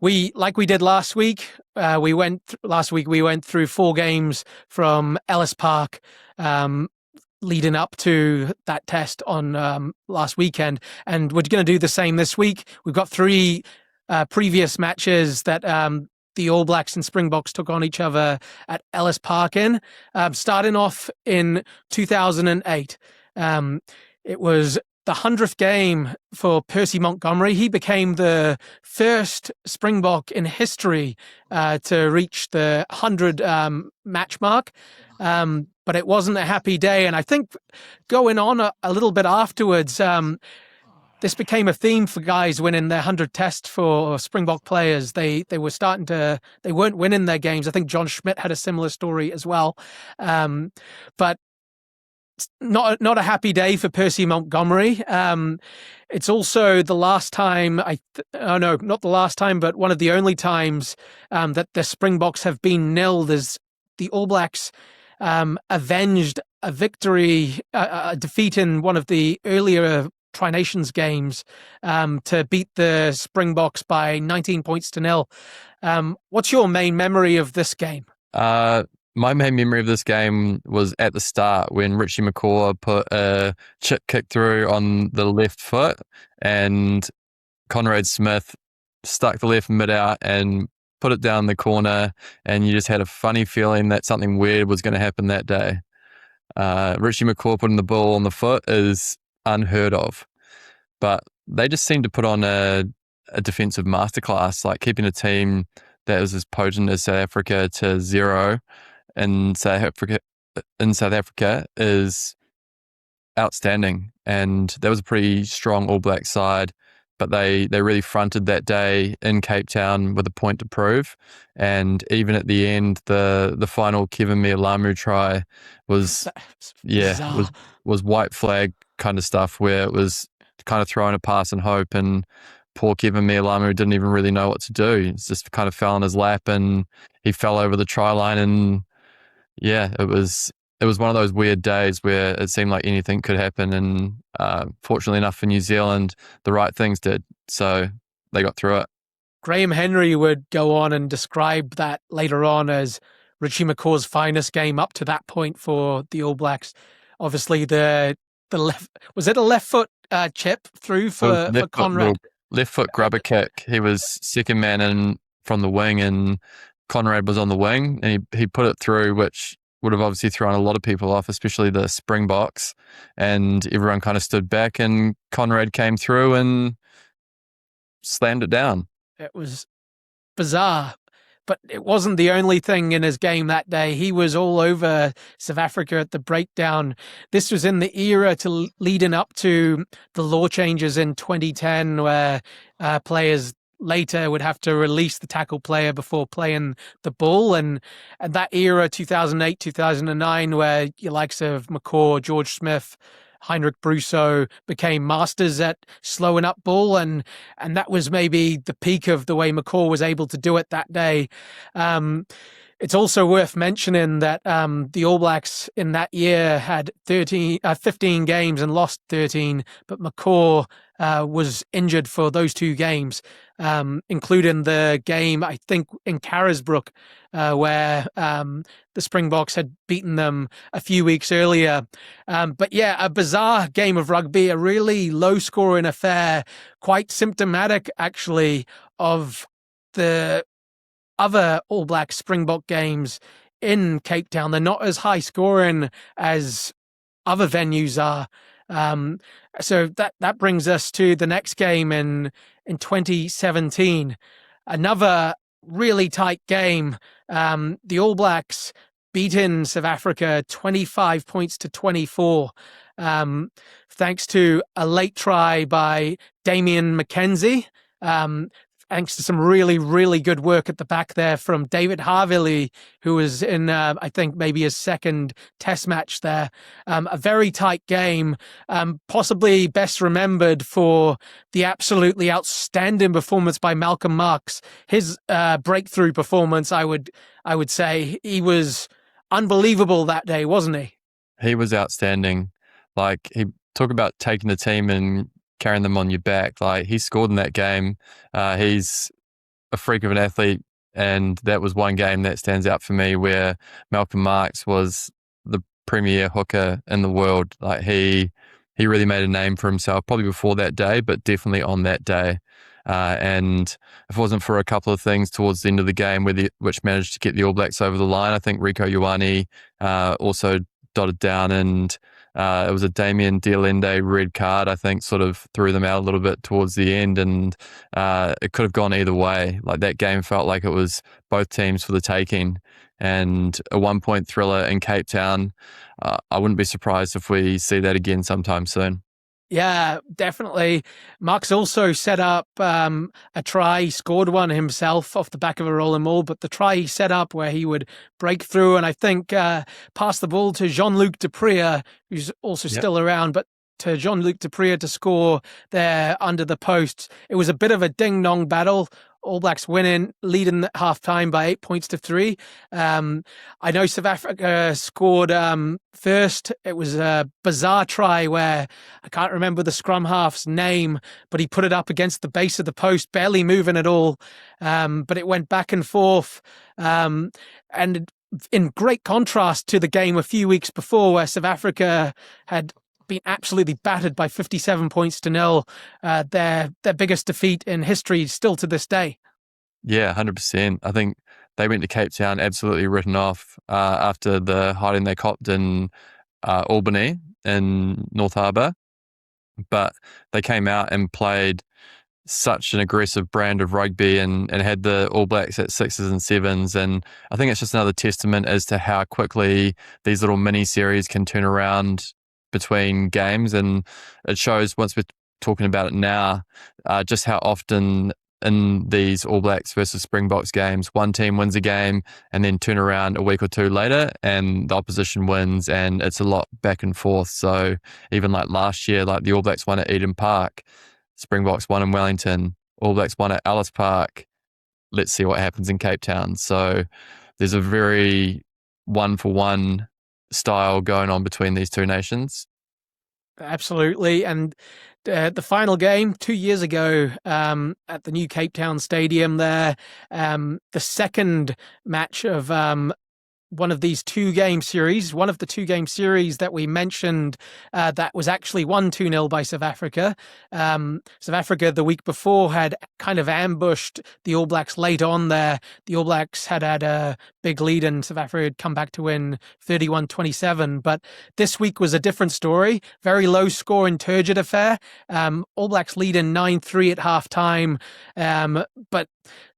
like we did last week. Last week we went through 4 games from Ellis Park, leading up to that test on last weekend, and we're going to do the same this week. We've got 3 previous matches that the All Blacks and Springboks took on each other at Ellis Park starting off in 2008. It was the 100th game for Percy Montgomery. He became the first Springbok in history to reach the 100 match mark. But it wasn't a happy day. And I think going on a little bit afterwards, this became a theme for guys winning their 100 tests for Springbok players. They weren't winning their games. I think John Schmidt had a similar story as well. But not a happy day for Percy Montgomery. It's also the last time, not the last time, but one of the only times that the Springboks have been nilled as the All Blacks avenged a victory, a defeat in one of the earlier Tri-Nations games to beat the Springboks by 19 points to 0. What's your main memory of this game? My main memory of this game was at the start when Richie McCaw put a chip kick through on the left foot and Conrad Smith stuck the left mid out and put it down the corner, and you just had a funny feeling that something weird was going to happen that day. Richie McCaw putting the ball on the foot is unheard of, but they just seemed to put on a defensive masterclass, like keeping a team that was as potent as South Africa to 0 in South Africa is outstanding. And that was a pretty strong All Black side, but they really fronted that day in Cape Town with a point to prove. And even at the end, the final Kevin Mealamu try was white flag kind of stuff, where it was kind of throwing a pass and hope, and poor Kevin Mealamu didn't even really know what to do. He just kind of fell in his lap and he fell over the try line. And yeah, it was one of those weird days where it seemed like anything could happen. And fortunately enough for New Zealand, the right things did. So they got through it. Graham Henry would go on and describe that later on as Richie McCaw's finest game up to that point for the All Blacks. Obviously, the left, was it a left foot chip through for Conrad? Left foot grubber kick. He was second man in from the wing, and Conrad was on the wing, and he put it through, which would have obviously thrown a lot of people off, especially the Springboks, and everyone kind of stood back, and Conrad came through and slammed it down. It was bizarre, but it wasn't the only thing in his game that day. He was all over South Africa at the breakdown. This was in the era leading up to the law changes in 2010, where players later would have to release the tackle player before playing the ball. And that era, 2008, 2009, where your likes of McCaw, George Smith, Heinrich Brousseau became masters at slowing up ball, and that was maybe the peak of the way McCaw was able to do it that day. It's also worth mentioning that the All Blacks in that year had 15 games and lost 13, but McCaw was injured for those 2 games, including the game, I think, in Carisbrooke, where the Springboks had beaten them a few weeks earlier. But yeah, a bizarre game of rugby, a really low-scoring affair, quite symptomatic, actually, of the other All Black Springbok games in Cape Town. They're not as high-scoring as other venues are. So that brings us to the next game in 2017. Another really tight game. The All Blacks beaten South Africa 25 points to 24, thanks to a late try by Damian McKenzie. Thanks to some really, really good work at the back there from David Havili, who was in, I think, maybe his second test match there. A very tight game, possibly best remembered for the absolutely outstanding performance by Malcolm Marx. His breakthrough performance, I would say. He was unbelievable that day, wasn't he? He was outstanding. Like, he talk about taking the team and carrying them on your back. Like, he scored in that game. He's a freak of an athlete, and that was one game that stands out for me where Malcolm Marx was the premier hooker in the world. Like he really made a name for himself, probably before that day, but definitely on that day. And if it wasn't for a couple of things towards the end of the game, which managed to get the All Blacks over the line, I think Rico Ioane also dotted down, and it was a Damian Dialende red card, I think, sort of threw them out a little bit towards the end, and it could have gone either way. Like that game felt like it was both teams for the taking, and a 1-point thriller in Cape Town. I wouldn't be surprised if we see that again sometime soon. Yeah, definitely. Marx also set up a try, scored one himself off the back of a rolling maul, but the try he set up where he would break through and I think pass the ball to Jean-Luc Depree, who's also still around, but to Jean-Luc Depree to score there under the post. It was a bit of a ding-dong battle. All Blacks leading at half-time by 8 points to 3. I know South Africa scored first. It was a bizarre try where I can't remember the scrum half's name, but he put it up against the base of the post, barely moving at all. But it went back and forth. And in great contrast to the game a few weeks before where South Africa had been absolutely battered by 57 points to 0. Their biggest defeat in history still to this day. Yeah, 100%. I think they went to Cape Town absolutely written off after the hiding they copped in Albany in North Harbour. But they came out and played such an aggressive brand of rugby and had the All Blacks at 6s and 7s. And I think it's just another testament as to how quickly these little mini series can turn around between games, and it shows once we're talking about it now just how often in these All Blacks versus Springboks games one team wins a game and then turn around a week or two later and the opposition wins, and it's a lot back and forth. So even like last year, like the All Blacks won at Eden Park, Springboks won in Wellington, All Blacks won at Ellis Park. Let's see what happens in Cape Town. So there's a very one-for-one style going on between these two nations. Absolutely. And the final game 2 years ago at the new Cape Town Stadium there, the second match of one of the 2 game series that we mentioned that was actually won 2-0 by South Africa. South Africa the week before had kind of ambushed the All Blacks late on there. The All Blacks had a big lead and South Africa had come back to win 31-27. But this week was a different story. Very low score and turgid affair. All Blacks lead in 9-3 at half-time. But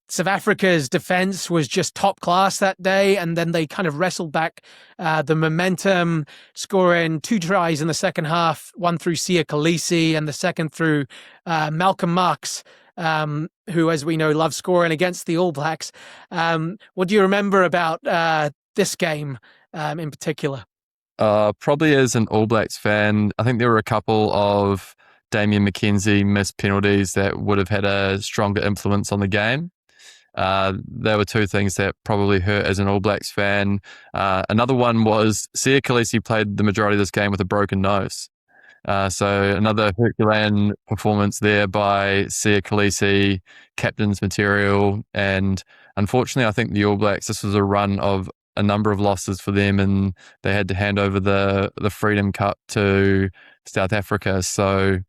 South Africa's defense was just top class that day, and then they kind of wrestled back the momentum, scoring 2 tries in the second half, one through Kolisi and the second through Malcolm Marx, who, as we know, loves scoring against the All Blacks. What do you remember about this game in particular? Probably as an All Blacks fan, I think there were a couple of Damian McKenzie missed penalties that would have had a stronger influence on the game. There were 2 things that probably hurt as an All Blacks fan. Another one was Kolisi played the majority of this game with a broken nose. So another Herculean performance there by Kolisi, captain's material. And unfortunately, I think the All Blacks, this was a run of a number of losses for them, and they had to hand over the Freedom Cup to South Africa. So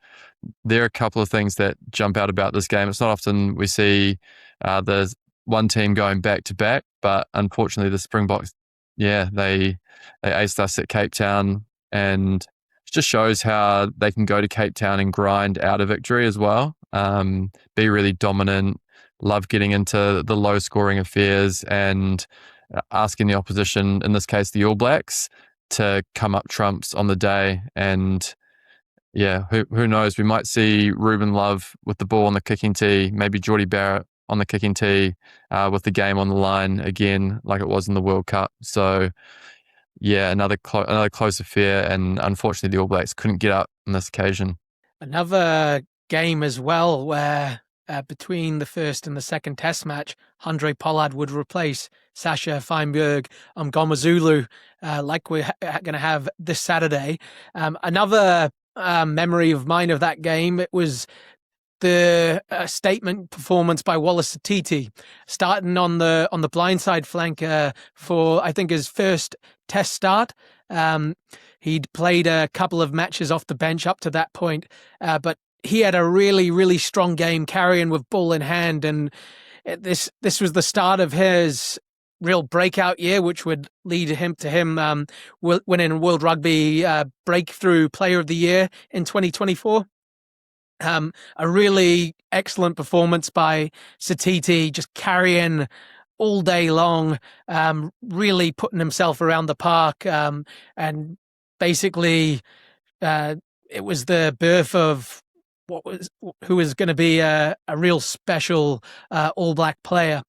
there are a couple of things that jump out about this game. It's not often we see the one team going back to back, but unfortunately the Springboks, they aced us at Cape Town, and it just shows how they can go to Cape Town and grind out a victory as well. Be really dominant, love getting into the low scoring affairs and asking the opposition, in this case the All Blacks, to come up trumps on the day. And who knows? We might see Ruben Love with the ball on the kicking tee, maybe Jordie Barrett on the kicking tee with the game on the line again, like it was in the World Cup. So, another close affair, and unfortunately the All Blacks couldn't get up on this occasion. Another game as well where between the first and the second Test match, Handré Pollard would replace Sasha Feinberg Mngomezulu, like we're going to have this Saturday. Another memory of mine of that game, it was the statement performance by Wallace Satiti, starting on the blindside flank for, I think, his first Test start. He'd played a couple of matches off the bench up to that point, but he had a really, really strong game carrying with ball in hand, and this was the start of his real breakout year, which would lead him winning World Rugby Breakthrough Player of the Year in 2024. A really excellent performance by Satiti, just carrying all day long, really putting himself around the park, and basically it was the birth of who was going to be a real special All Black player.